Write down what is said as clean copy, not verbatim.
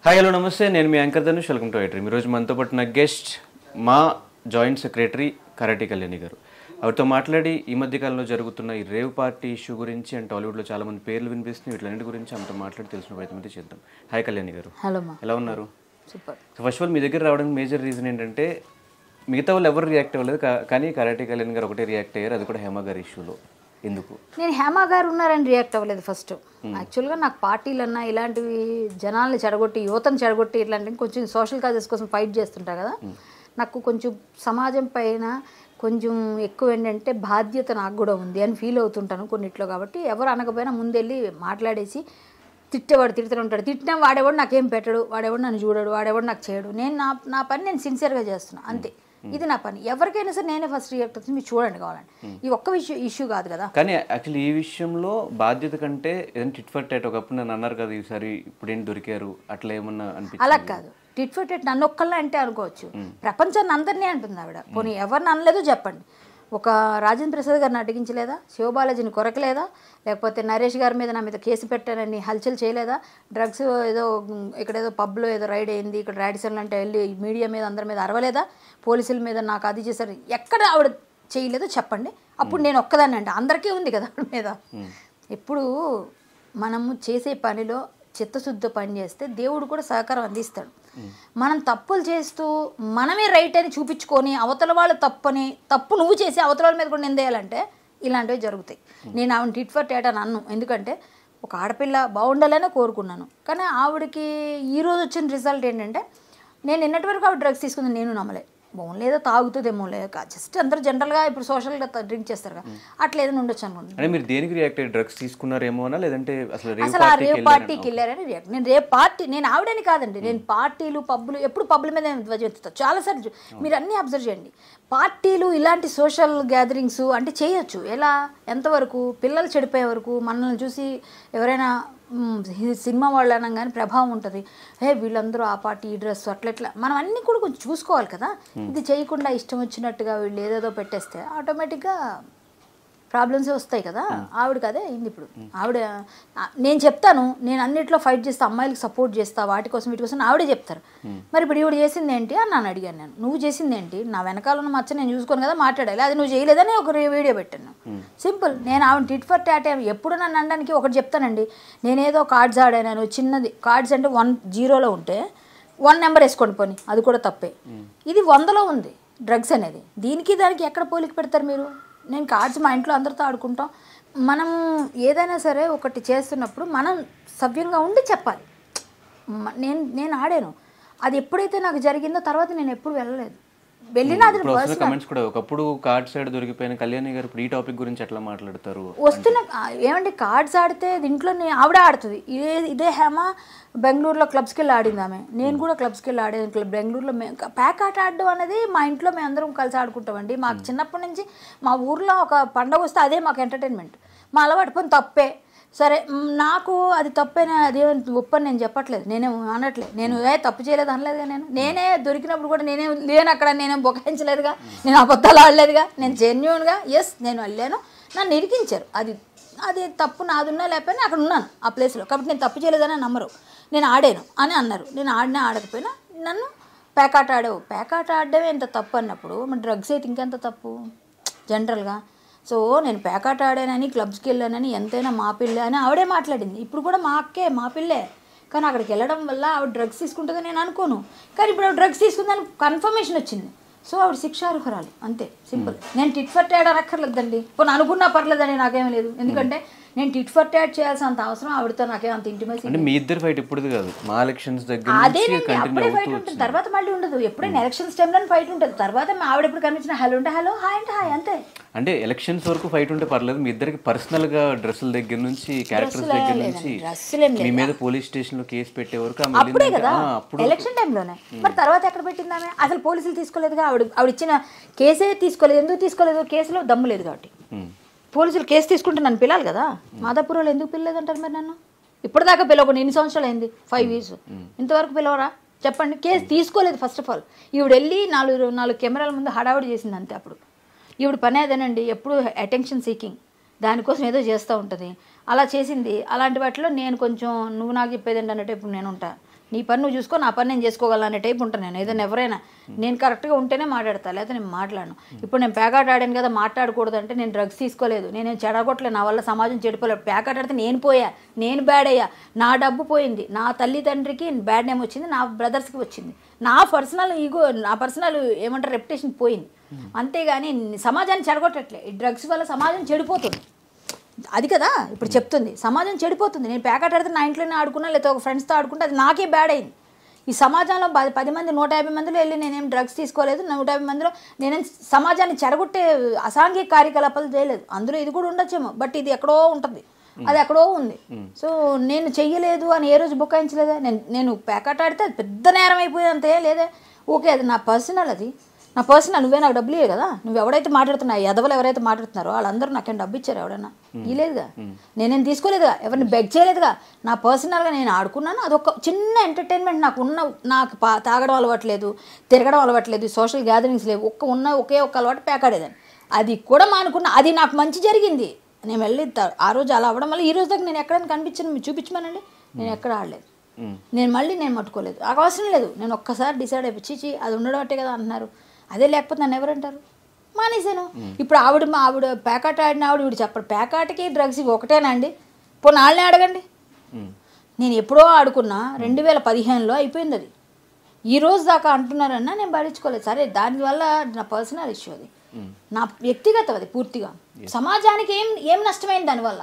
Hi hello నమస్తే, నేను మీ anchor Dhanush. Welcome to iDream. ఈరోజు మనతో పాటు నా గెస్ట్ మా జాయింట్ సెక్రటరీ కరాటి కళ్యాణి గారు. ఆవిడతో మాట్లాడి ఈ మధ్యకాలంలో జరుగుతున్న ఈ రేవ్ పార్టీ ఇష్యూ గురించి అండ్ టాలీవుడ్లో చాలా మంది పేర్లు వినిపిస్తున్నాయి, వీటిలన్నిటి గురించి ఆమెతో మాట్లాడి తెలిసిన ప్రయత్నం అయితే చేద్దాం. హాయ్ కళ్యాణి గారు, హలో ఎలా ఉన్నారు? సూపర్. ఫస్ట్ ఆఫ్ ఆల్ మీ దగ్గర రావడానికి మేజర్ రీజన్ ఏంటంటే మిగతా వాళ్ళు ఎవరు రియాక్ట్ అవ్వలేదు, కానీ కరాటి కళ్యాణి గారు ఒకటే రియాక్ట్ అయ్యారు, అది కూడా హేమ గారి ఇష్యూలో. ఎందుకు? నేను హేమ గారు ఉన్నారని రియాక్ట్ అవ్వలేదు. ఫస్ట్ యాక్చువల్గా నాకు పార్టీలన్నా ఇలాంటివి జనాల్ని చెడగొట్టి యువతను చెడగొట్టి ఇట్లాంటివి కొంచెం సోషల్ కాజెస్ కోసం ఫైట్ చేస్తుంటా కదా, నాకు కొంచెం సమాజం పైన కొంచెం ఎక్కువ ఏంటంటే బాధ్యత నాకు కూడా ఉంది అని ఫీల్ అవుతుంటాను కొన్నిట్లో. కాబట్టి ఎవరు అనకపోయినా ముందెళ్ళి మాట్లాడేసి తిట్టేవాడు తిడుతూనే ఉంటాడు. తిట్టినా వాడేవాడు నాకేం పెట్టడు, వాడేవాడు నన్ను చూడడు, వాడేవాడు నాకు చేయడు. నేను నా పని నేను సిన్సియర్గా చేస్తున్నాను అంతే. ఇది నా పని. ఎవరికైనా సరే నేనే ఫస్ట్ రియాక్ట్ అవుతుంది. మీరు చూడండి కావాలండి, ఈ ఒక్క ఇష్యూ కాదు కదా. కానీ యాక్చువల్లీ ఈ విషయంలో బాధ్యత కంటే ఏదైనా టిట్ ఫర్ టాట్ ఒకప్పుడు నన్ను అన్నారు కదా, ఈసారి ఇప్పుడు ఏంటి దొరికారు అట్లా ఏమన్నా అనిపించింది? అలా కాదు, టిట్ ఫర్ టాట్ నన్ను ఒక్కళ్ళ అంటే అనుకోవచ్చు, ప్రపంచాన్ని అందరినీ అంటుంది ఆవిడ. పోనీ ఎవరిని అనలేదో చెప్పండి. ఒక రాజేంద్ర ప్రసాద్ గారిని అడిగించలేదా, శివబాలాజీని కొరకలేదా, లేకపోతే నరేష్ గారి మీద నా మీద కేసు పెట్టారని హల్చల్ చేయలేదా, డ్రగ్స్ ఏదో ఇక్కడేదో పబ్లో ఏదో రైడ్ అయింది, ఇక్కడ రాడిసన్లు అంటే వెళ్ళి మీడియా మీద అందరి మీద అరవలేదా, పోలీసుల మీద నాకు అది చేశారు, ఎక్కడ ఆవిడ చేయలేదో చెప్పండి. అప్పుడు నేను ఒక్కదాన్ని అంటే అందరికీ ఉంది కదా ఆవిడ మీద. ఇప్పుడు మనము చేసే పనిలో చిత్తశుద్ధ పని చేస్తే దేవుడు కూడా సహకారం అందిస్తాడు. మనం తప్పులు చేస్తూ మనమే రైట్ అని చూపించుకొని అవతల వాళ్ళు తప్పు నువ్వు చేసి అవతల వాళ్ళ మీద కూడా నిందేయాలంటే ఇలాంటివి జరుగుతాయి. నేను ఆవిడ టిట్ ఫర్ టాట్ అని అన్ను, ఎందుకంటే ఒక ఆడపిల్ల బాగుండాలనే కోరుకున్నాను. కానీ ఆవిడకి ఈరోజు వచ్చిన రిజల్ట్ ఏంటంటే, నేను నిన్నటి వరకు ఆవిడ డ్రగ్స్ తీసుకుంది నేను నమ్మలే. బాగుండేదో తాగుతుందేమో లేక జస్ట్ అందరూ జనరల్గా ఇప్పుడు సోషల్గా డ్రింక్ చేస్తారు కదా, అట్లా ఏదైనా ఉండొచ్చు అనుకుంటున్నాను. అంటే మీరు దేనికి రియాక్ట్ అయ్యి డ్రగ్స్ తీసుకున్నారేమో అనా, లేదంటే అసలు ఆ రేవ్ పార్టీకి వెళ్ళారని రియాక్ట్. నేను రేవ్ పార్టీ నేను ఆవిడని కాదండి, నేను పార్టీలు పబ్బులు ఎప్పుడు పబ్బుల మీద ధ్వజెత్తుతాను చాలాసార్లు. మీరు అన్నీ అబ్జర్వ్ చేయండి. పార్టీలు ఇలాంటి సోషల్ గ్యాదరింగ్స్ అంటే చేయొచ్చు. ఎలా, ఎంతవరకు? పిల్లలు చెడిపోయే వరకు. మనల్ని చూసి ఎవరైనా సినిమా వాళ్ళు అనగానే ప్రభావం ఉంటుంది, వీళ్ళందరూ ఆ పార్టీ ఈ డ్రెస్ అట్లా మనం అన్నీ కూడా కొంచెం చూసుకోవాలి కదా. ఇది చేయకుండా ఇష్టం వచ్చినట్టుగా వీళ్ళు ఏదేదో పెట్టేస్తే ఆటోమేటిక్గా ప్రాబ్లమ్స్ వస్తాయి కదా. ఆవిడకి అదే అయింది ఇప్పుడు. ఆవిడ నేను చెప్తాను, నేను అన్నిట్లో ఫైట్ చేస్తా, అమ్మాయిలకు సపోర్ట్ చేస్తా, వాటి కోసం వీటి కోసం ఆవిడే చెప్తారు. మరి ఇప్పుడు ఈవిడ చేసింది ఏంటి అని నన్ను అడిగాను. నేను నువ్వు చేసింది ఏంటి, నా వెనకాల ఉన్న మచ్చ నేను చూసుకోను కదా మాట్లాడాలి, అది నువ్వు చేయలేదని ఒక వీడియో పెట్టాను. సింపుల్. నేను ఆవిడ టిట్ ఫర్ టాట్ ఎప్పుడు నన్ను అనడానికి ఒకటి చెప్తానండి, నేనేదో కార్డ్స్ ఆడాను చిన్నది. కార్డ్స్ అంటే 1-0 ఉంటే 1 నెంబర్ వేసుకోండి పోనీ, అది కూడా తప్పే. ఇది 100లో ఉంది డ్రగ్స్ అనేది. దీనికి దానికి ఎక్కడ పోలిక పెడతారు మీరు? నేను కార్డ్స్ మా ఇంట్లో అందరితో ఆడుకుంటాం. మనం ఏదైనా సరే ఒకటి చేస్తున్నప్పుడు మనం సవ్యంగా ఉండి చెప్పాలి. నేను ఆడాను, అది ఎప్పుడైతే నాకు జరిగిందో తర్వాత నేను ఎప్పుడు వెళ్ళలేదు. వెళ్ళినా అది కమెంట్స్ కూడా ఒకప్పుడు కార్డ్ సైడ్ దొరికిపోయిన కళ్యాణి గారు ఇప్పుడు ఈ టాపిక్ గురించి ఎట్లా మాట్లాడతారు? వస్తున్న ఏమండి, కార్డ్స్ ఆడితే ఇంట్లో ఆవిడ ఆడుతుంది. ఇదే హేమ బెంగళూరులో క్లబ్స్కి వెళ్ళి ఆడింది ఆమె. నేను కూడా క్లబ్స్కి వెళ్ళి ఆడేది. బెంగళూరులో ప్యాక్ ఆట ఆడడం అనేది మా ఇంట్లో మేము అందరం కలిసి ఆడుకుంటామండి. మాకు చిన్నప్పటి నుంచి మా ఊర్లో ఒక పండగ వస్తే అదే మాకు ఎంటర్టైన్మెంట్. మా అలవాటు పని తప్పే సరే, నాకు అది తప్పైనా అదే ఒప్పని నేను చెప్పట్లేదు, నేనేం అనట్లేదు. నేను తప్పు చేయలేదు అనలేదుగా. నేనే దొరికినప్పుడు కూడా నేనేం లేను అక్కడ, నేనేం బొకాయించలేదుగా, నేను అబద్ధాలు ఆడలేదుగా, నేను జెన్యూన్గా నేను వెళ్ళాను, నన్ను ఇరికించారు. అది తప్పు నాదున్నా లేకపోయినా అక్కడ ఉన్నాను ఆ ప్లేస్లో, కాబట్టి నేను తప్పు చేయలేదని నమ్మరు. నేను ఆడాను అని అన్నారు. నేను ఆడినా ఆడకపోయినా నన్ను ప్యాకాట ఆడావు, ప్యాకాట ఆడడమే ఎంత తప్పు అన్నప్పుడు మరి డ్రగ్స్ అయితే ఇంకెంత తప్పు జనరల్గా. సో నేను ప్యాకాట ఆడానని క్లబ్స్కి వెళ్ళానని ఎంతైనా మా పిల్లే అని ఆవిడే మాట్లాడింది. ఇప్పుడు కూడా మా అక్కే మా పిల్లే, కానీ అక్కడికి వెళ్ళడం వల్ల ఆవిడ డ్రగ్స్ తీసుకుంటుందని నేను అనుకోను. కానీ ఇప్పుడు ఆవిడ డ్రగ్స్ తీసుకుందని కన్ఫర్మేషన్ వచ్చింది. సో ఆవిడ శిక్షార్హురాలు అంతే, సింపుల్. నేను టిట్ ఫర్ టాట్ అనక్కర్లేదండి, పోనీ అనుకున్నా పర్లేదండి, నాకేమీ లేదు. ఎందుకంటే నేను టిట్ ఫర్ టాట్ చేయాల్సినంత అవసరం ఆవిడతో నాకేం అంత ఇంటిమేసి. అంటే మీ ఇద్దరు ఫైట్ ఇప్పుడు కాదు, మా ఎలక్షన్స్ దగ్గర అదే అప్పుడే ఫైట్ ఉంటుంది, తర్వాత మళ్ళీ ఉండదు. ఎప్పుడైనా ఎలక్షన్స్ టైంలో ఫైట్ ఉంటుంది, తర్వాత ఆవిడ ఎప్పుడు కనిపించిన హలో అంటే హలో, హాయ్ అంటే హాయ్, అంతే. అంటే ఎలక్షన్స్ వరకు ఫైట్ ఉంటే పర్లేదు, మీ ఇద్దరికి పర్సనల్ గా డ్రెస్సుల దగ్గర నుంచి క్యారెక్టర్స్ దగ్గర నుంచి మీ మీద పోలీస్ స్టేషన్ లో కేసు పెట్టే వరకు అప్పుడే కదా, ఎలక్షన్ టైంలోనే. మరి తర్వాత ఎక్కడ పెట్టిందామే? అసలు పోలీసులు తీసుకోలేదుగా, ఆవిడ ఇచ్చిన కేసే తీసుకోలేదు. ఎందుకు తీసుకోలేదు? కేసులో దమ్ము లేదు కాబట్టి. పోలీసులు కేసు తీసుకుంటే నన్ను పిలాలి కదా. మాదాపూర్లో ఎందుకు పిల్లలేదంటారు మరి నన్ను? ఇప్పటిదాకా పిలవకుండా ఎన్ని సంవత్సరాలు అయింది? 5 years. ఇంతవరకు పిలవరా చెప్పండి? కేసు తీసుకోలేదు ఫస్ట్ ఆఫ్ ఆల్. ఈవిడ వెళ్ళి 4 కెమెరాల ముందు హడావుడి చేసింది అంతే. అప్పుడు ఈవిడ పని అదేనండి, ఎప్పుడు అటెన్షన్ సీకింగ్, దానికోసం ఏదో చేస్తూ ఉంటుంది. అలా చేసింది. అలాంటి వాటిలో నేను కొంచెం నువ్వు నాకు చెప్పేది ఏంటన్నట్టు ఇప్పుడు నేను ఉంటా. నీ పని నువ్వు చూసుకో, నా పని నేను చేసుకోగలను అనే టైప్ ఉంటాను నేను. ఏదైనా ఎవరైనా నేను కరెక్ట్గా ఉంటేనే మాట్లాడతాను, లేకపోతే నేను మాట్లాడను. ఇప్పుడు నేను ప్యాకాట్ ఆడాను కదా మాట్లాడకూడదు అంటే నేను డ్రగ్స్ తీసుకోలేదు, నేనేం చెడగొట్టలేదు, నా వల్ల సమాజం చెడిపోలేదు. ప్యాకాట్ ఆడితే నేను పోయా, నేను బ్యాడ్ అయ్యా, నా డబ్బు పోయింది, నా తల్లిదండ్రికి బ్యాడ్ నేమ్ వచ్చింది, నా బ్రదర్స్కి వచ్చింది, నా పర్సనల్ ఈగో, నా పర్సనల్ ఏమంటారు రెప్యుటేషన్ పోయింది. అంతేగాని సమాజాన్ని చెడగొట్టట్లే. ఈ డ్రగ్స్ వల్ల సమాజం చెడిపోతుంది, అది కదా ఇప్పుడు చెప్తుంది. సమాజం చెడిపోతుంది. నేను ప్యాకెట్ ఆడితే నా ఇంట్లోనే ఆడుకున్నా, లేకపోతే ఒక ఫ్రెండ్స్తో ఆడుకుంటే అది నాకే బ్యాడ్ అయింది. ఈ సమాజంలో 10 మంది 150 మందిలో వెళ్ళి నేనేం డ్రగ్స్ తీసుకోలేదు, 150 మందిలో నేనేం సమాజాన్ని చెడగొట్టే అసాంఘిక కార్యకలాపాలు చేయలేదు. అందులో ఇది కూడా ఉండొచ్చేమో, బట్ ఇది ఎక్కడో ఉంటుంది, అది ఎక్కడో ఉంది. సో నేను చెయ్యలేదు అని ఏ రోజు బుకాయించలేదా? నేను ప్యాకెట్ ఆడితే అది పెద్ద నేరం అయిపోయింది అంతే లేదా? ఓకే, అది నా పర్సనల్, అది నా పర్సనల్. నువ్వే నాకు డబ్బులు ఇవ్వవు కదా. నువ్వు ఎవరైతే మాట్లాడుతున్నావు, ఎదవలు ఎవరైతే మాట్లాడుతున్నారో వాళ్ళందరూ నాకేం డబ్బు ఇచ్చారు? ఎవడన్నా ఇవ్వలేదుగా, నేనేం తీసుకోలేదుగా, ఎవరిని బెగ్ చేయలేదుగా. నా పర్సనల్గా నేను ఆడుకున్నాను, అదొక చిన్న ఎంటర్టైన్మెంట్. నాకు తాగడం అలవాట్లేదు, తిరగడం అలవాట్లేదు, సోషల్ గ్యాదరింగ్స్ లేవు, ఒకే ఒక్క అలవాటు ప్యాకాడేదాన్ని. అది కూడా మానుకున్నా, అది నాకు మంచి జరిగింది. నేను వెళ్ళి ఆ రోజు అలా అవ్వడం వల్ల ఈ రోజు దాకా నేను ఎక్కడైనా కనిపించాను, మీరు చూపించమనండి, నేను ఎక్కడ ఆడలేదు. నేను మట్టుకోలేదు, నాకు అవసరం లేదు. నేను ఒక్కసారి డిసైడ్ అయిపోయి అది ఉండడం అంటే కదా అంటున్నారు, అదే లేకపోతే నన్ను ఎవరంటారు? మానేసాను. ఇప్పుడు ఆవిడ ప్యాకాట్ ఆడిన వీడు చెప్పడు, ప్యాకాట్కి డ్రగ్స్కి ఒకటేనా అండి? ఇప్పుడు నాళ్ళనే అడగండి. నేను ఎప్పుడో ఆడుకున్నా, 2015లో అయిపోయింది అది. ఈ రోజు దాకా అంటున్నారన్నా నేను భరించుకోలేదు. సరే, దానివల్ల నా పర్సనల్ ఇష్యూ, అది నా వ్యక్తిగతం, అది పూర్తిగా. సమాజానికి ఏం నష్టమైంది దానివల్ల?